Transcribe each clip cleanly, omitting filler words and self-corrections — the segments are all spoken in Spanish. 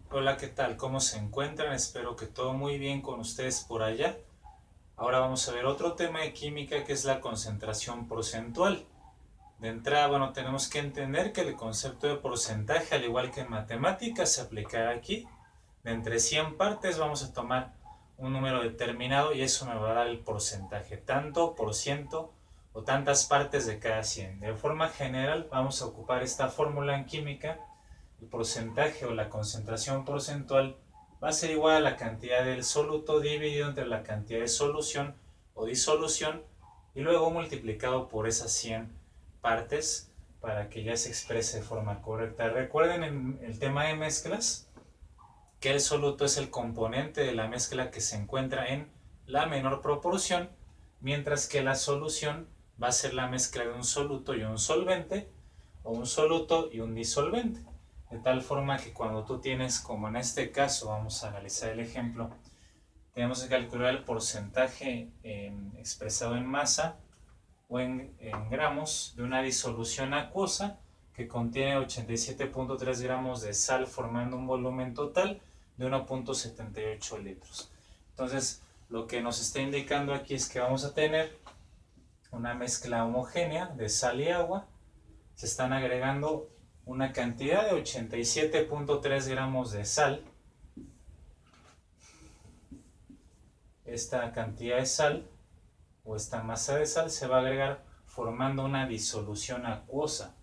Hola, ¿qué tal? ¿Cómo se encuentran? Espero que todo muy bien con ustedes por allá. Ahora vamos a ver otro tema de química que es la concentración porcentual. De entrada, bueno, tenemos que entender que el concepto de porcentaje, al igual que en matemáticas, se aplicará aquí. De entre 100 partes vamos a tomar un número determinado y eso me va a dar el porcentaje, tanto por ciento o tantas partes de cada 100. De forma general, vamos a ocupar esta fórmula en química. El porcentaje o la concentración porcentual va a ser igual a la cantidad del soluto dividido entre la cantidad de solución o disolución y luego multiplicado por esas 100 partes para que ya se exprese de forma correcta. Recuerden en el tema de mezclas que el soluto es el componente de la mezcla que se encuentra en la menor proporción, mientras que la solución va a ser la mezcla de un soluto y un solvente, o un soluto y un disolvente. De tal forma que cuando tú tienes, como en este caso, vamos a analizar el ejemplo, tenemos que calcular el porcentaje expresado en masa o en gramos de una disolución acuosa que contiene 87.3 gramos de sal formando un volumen total de 1.78 litros. Entonces, lo que nos está indicando aquí es que vamos a tener una mezcla homogénea de sal y agua. Se están agregando una cantidad de 87.3 gramos de sal. Esta cantidad de sal o esta masa de sal se va a agregar formando una disolución acuosa.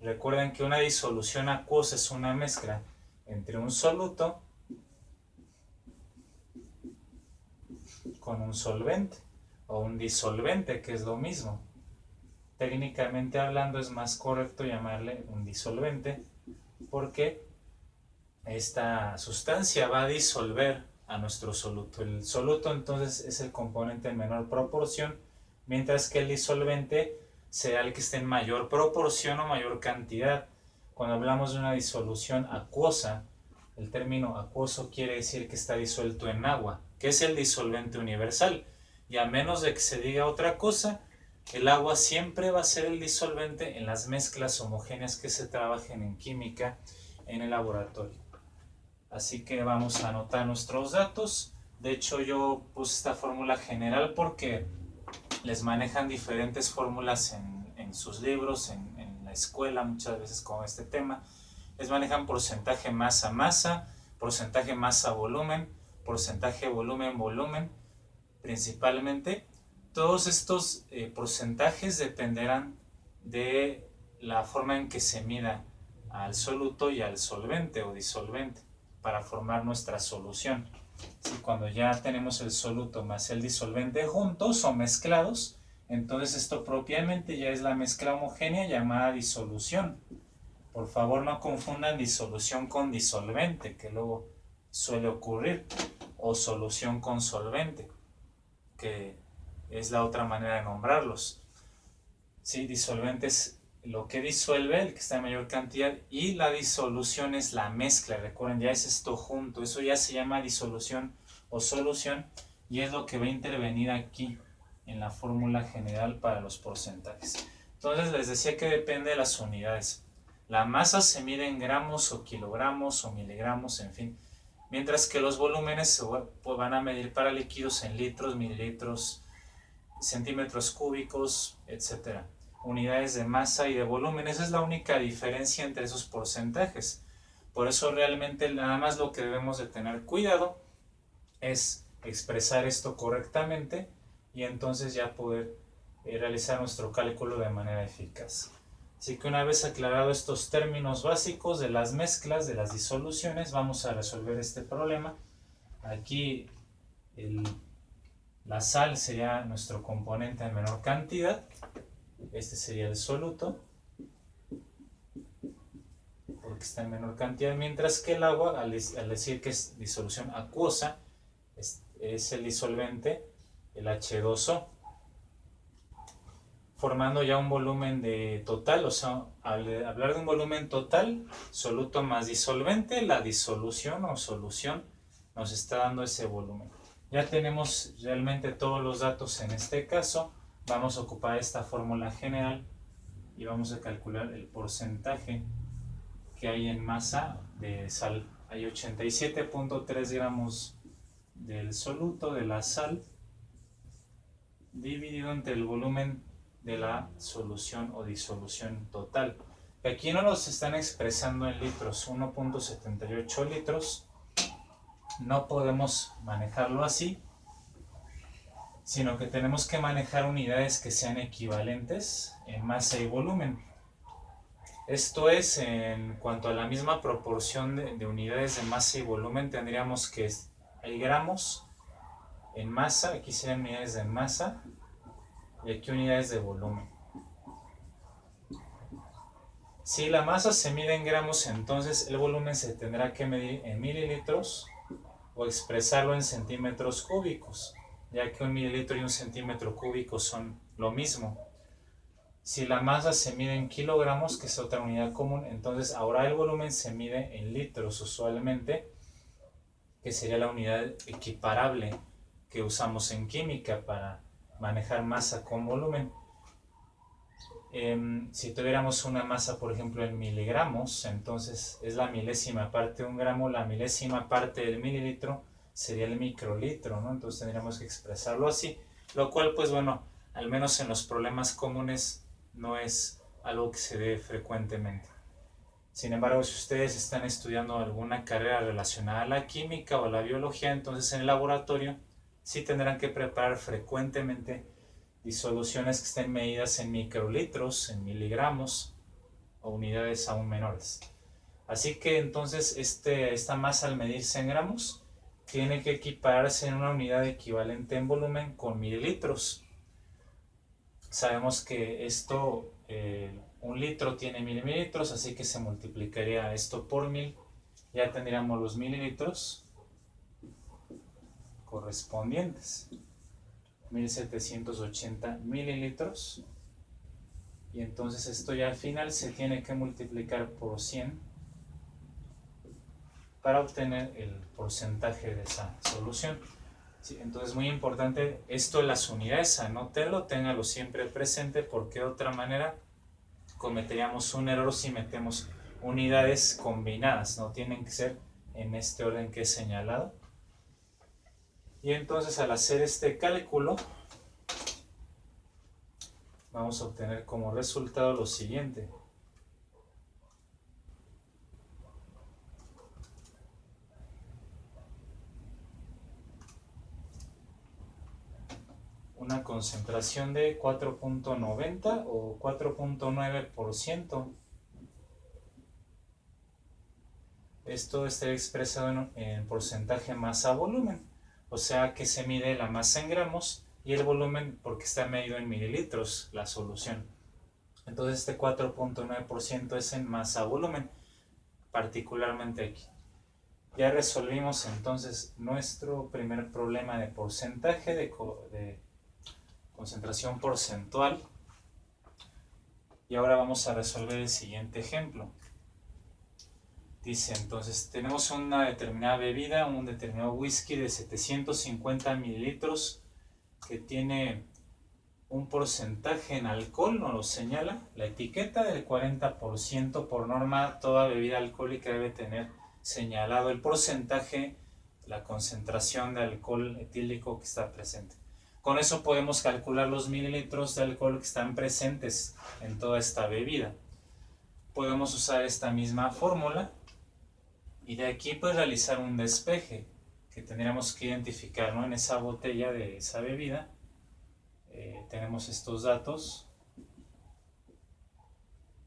Recuerden que una disolución acuosa es una mezcla entre un soluto con un solvente o un disolvente, que es lo mismo. Técnicamente hablando es más correcto llamarle un disolvente porque esta sustancia va a disolver a nuestro soluto. El soluto entonces es el componente en menor proporción, mientras que el disolvente será el que esté en mayor proporción o mayor cantidad. Cuando hablamos de una disolución acuosa, el término acuoso quiere decir que está disuelto en agua, que es el disolvente universal. Y a menos de que se diga otra cosa, el agua siempre va a ser el disolvente en las mezclas homogéneas que se trabajen en química en el laboratorio. Así que vamos a anotar nuestros datos. De hecho, yo puse esta fórmula general porque les manejan diferentes fórmulas en sus libros, en la escuela, muchas veces con este tema. Les manejan porcentaje masa-masa, porcentaje masa-volumen, porcentaje volumen-volumen, principalmente. Todos estos porcentajes dependerán de la forma en que se mida al soluto y al solvente o disolvente para formar nuestra solución. Si cuando ya tenemos el soluto más el disolvente juntos o mezclados, entonces esto propiamente ya es la mezcla homogénea llamada disolución. Por favor no confundan disolución con disolvente, que luego suele ocurrir, o solución con solvente, que es la otra manera de nombrarlos. Sí, disolvente es lo que disuelve, el que está en mayor cantidad, y la disolución es la mezcla. Recuerden, ya es esto junto, eso ya se llama disolución o solución, y es lo que va a intervenir aquí en la fórmula general para los porcentajes. Entonces les decía que depende de las unidades. La masa se mide en gramos o kilogramos o miligramos, en fin, mientras que los volúmenes se van a medir para líquidos en litros, mililitros, centímetros cúbicos, etcétera. Unidades de masa y de volumen. Esa es la única diferencia entre esos porcentajes. Por eso realmente nada más lo que debemos de tener cuidado es expresar esto correctamente y entonces ya poder realizar nuestro cálculo de manera eficaz. Así que una vez aclarado estos términos básicos de las mezclas, de las disoluciones, vamos a resolver este problema. Aquí la sal sería nuestro componente en menor cantidad. Este sería el soluto, porque está en menor cantidad, mientras que el agua, al decir que es disolución acuosa, es el disolvente, el H2O, formando ya un volumen de total. O sea, al hablar de un volumen total, soluto más disolvente, la disolución o solución nos está dando ese volumen. Ya tenemos realmente todos los datos en este caso. Vamos a ocupar esta fórmula general y vamos a calcular el porcentaje que hay en masa de sal hay 87.3 gramos del soluto de la sal dividido entre el volumen de la solución o disolución total. Aquí no los están expresando en litros, 1.78 litros. No podemos manejarlo así, sino que tenemos que manejar unidades que sean equivalentes en masa y volumen. Esto es, en cuanto a la misma proporción de unidades de masa y volumen, tendríamos que hay gramos en masa, aquí serían unidades de masa, y aquí unidades de volumen. Si la masa se mide en gramos, entonces el volumen se tendrá que medir en mililitros o expresarlo en centímetros cúbicos, ya que un mililitro y un centímetro cúbico son lo mismo. Si la masa se mide en kilogramos, que es otra unidad común, entonces ahora el volumen se mide en litros usualmente, que sería la unidad equiparable que usamos en química para manejar masa con volumen. Si tuviéramos una masa, por ejemplo, en miligramos, entonces es la milésima parte de un gramo, la milésima parte del mililitro sería el microlitro, ¿no? Entonces tendríamos que expresarlo así, lo cual, pues bueno, al menos en los problemas comunes no es algo que se dé frecuentemente. Sin embargo, si ustedes están estudiando alguna carrera relacionada a la química o a la biología, entonces en el laboratorio sí tendrán que preparar frecuentemente disoluciones que estén medidas en microlitros, en miligramos o unidades aún menores. Así que entonces esta masa al medirse en gramos tiene que equipararse en una unidad equivalente en volumen con mililitros. Sabemos que esto, 1 litro tiene 1000 mililitros, así que se multiplicaría esto por 1000. Ya tendríamos los mililitros correspondientes. 1780 mililitros. Y entonces esto ya al final se tiene que multiplicar por 100 para obtener el porcentaje de esa solución. Sí, entonces muy importante esto de las unidades, anótelo, téngalo siempre presente, porque de otra manera cometeríamos un error si metemos unidades combinadas, no tienen que ser en este orden que he señalado. Y entonces al hacer este cálculo vamos a obtener como resultado lo siguiente. Una concentración de 4.90 o 4.9%. Esto está expresado en porcentaje masa-volumen, o sea que se mide la masa en gramos y el volumen porque está medido en mililitros la solución. Entonces este 4.9% es en masa-volumen, particularmente aquí. Ya resolvimos entonces nuestro primer problema de porcentaje de concentración porcentual. Y ahora vamos a resolver el siguiente ejemplo. Dice entonces, tenemos una determinada bebida, un determinado whisky de 750 mililitros que tiene un porcentaje en alcohol, nos lo señala la etiqueta del 40%. Por norma, toda bebida alcohólica debe tener señalado el porcentaje, la concentración de alcohol etílico que está presente. Con eso podemos calcular los mililitros de alcohol que están presentes en toda esta bebida. Podemos usar esta misma fórmula y de aquí pues realizar un despeje que tendríamos que identificar, ¿no? En esa botella de esa bebida tenemos estos datos.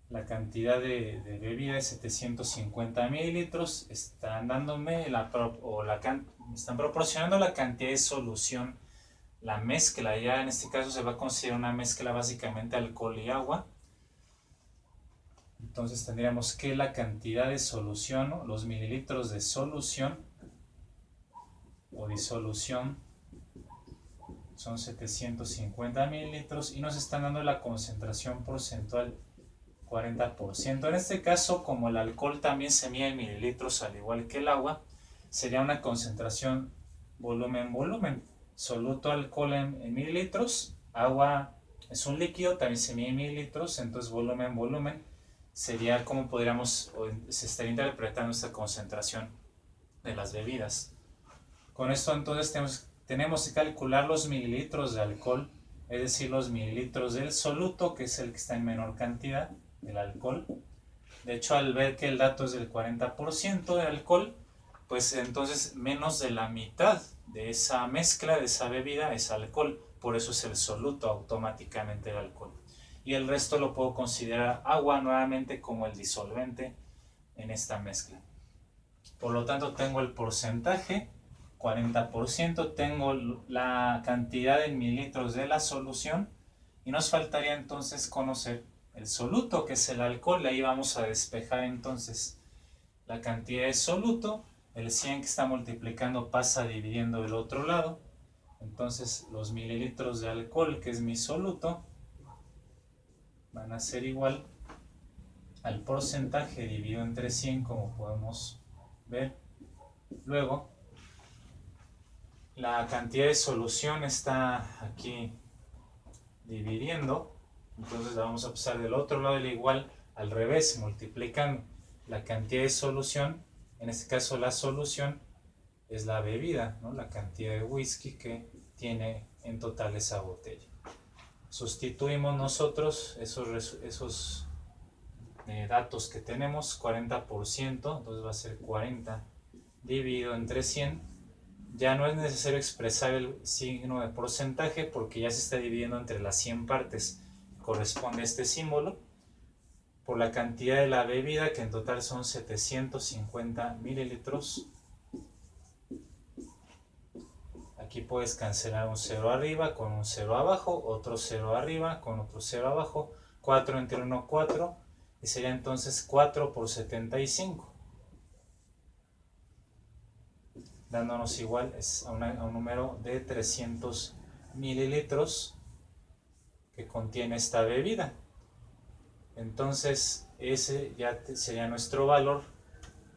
La cantidad de bebida es 750 mililitros. Están dándome están proporcionando la cantidad de solución, la mezcla. Ya en este caso se va a considerar una mezcla básicamente alcohol y agua. Entonces tendríamos que la cantidad de solución, ¿no? Los mililitros de solución o disolución son 750 mililitros y nos están dando la concentración porcentual 40%. En este caso, como el alcohol también se mide en mililitros al igual que el agua, sería una concentración volumen-volumen. Soluto alcohol en mililitros, agua es un líquido, también se mide en mililitros, entonces volumen-volumen sería como podríamos, se estaría interpretando esta concentración de las bebidas. Con esto entonces tenemos que calcular los mililitros de alcohol, es decir, los mililitros del soluto, que es el que está en menor cantidad, del alcohol. De hecho, al ver que el dato es del 40% de alcohol, pues entonces menos de la mitad de esa mezcla, de esa bebida, es alcohol. Por eso es el soluto automáticamente el alcohol. Y el resto lo puedo considerar agua nuevamente como el disolvente en esta mezcla. Por lo tanto, tengo el porcentaje, 40%, tengo la cantidad en mililitros de la solución y nos faltaría entonces conocer el soluto, que es el alcohol. Ahí vamos a despejar entonces la cantidad de soluto. El 100 que está multiplicando pasa dividiendo el otro lado. Entonces los mililitros de alcohol, que es mi soluto, van a ser igual al porcentaje dividido entre 100, como podemos ver. Luego, la cantidad de solución está aquí dividiendo, entonces la vamos a pasar del otro lado del igual al revés, multiplicando la cantidad de solución. En este caso la solución es la bebida, ¿no? La cantidad de whisky que tiene en total esa botella. Sustituimos nosotros esos datos que tenemos, 40%, entonces va a ser 40 dividido entre 100. Ya no es necesario expresar el signo de porcentaje porque ya se está dividiendo entre las 100 partes. Corresponde a este símbolo por la cantidad de la bebida, que en total son 750 mililitros. Aquí puedes cancelar un 0 arriba con un 0 abajo, otro 0 arriba con otro 0 abajo, 4 entre 1, 4, y sería entonces 4 por 75. Dándonos igual a un número de 300 mililitros que contiene esta bebida. Entonces ese ya sería nuestro valor.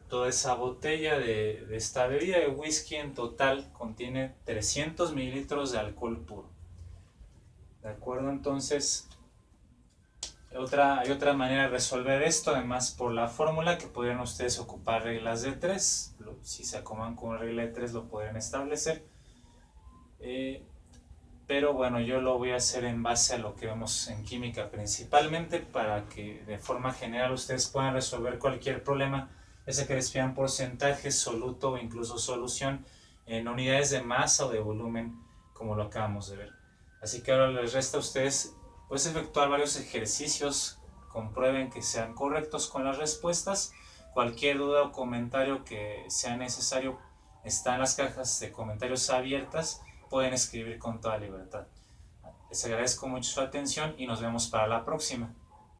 Toda esa botella de esta bebida de whisky en total contiene 300 mililitros de alcohol puro. ¿De acuerdo? Entonces hay otra manera de resolver esto, además por la fórmula, que podrían ustedes ocupar reglas de 3. Si se acomodan con una regla de 3 lo podrían establecer. Pero bueno, yo lo voy a hacer en base a lo que vemos en química principalmente, para que de forma general ustedes puedan resolver cualquier problema, ese que les pidan porcentajes, soluto o incluso solución en unidades de masa o de volumen, como lo acabamos de ver. Así que ahora les resta a ustedes pues efectuar varios ejercicios, comprueben que sean correctos con las respuestas. Cualquier duda o comentario que sea necesario está en las cajas de comentarios abiertas, pueden escribir con toda libertad. Les agradezco mucho su atención y nos vemos para la próxima.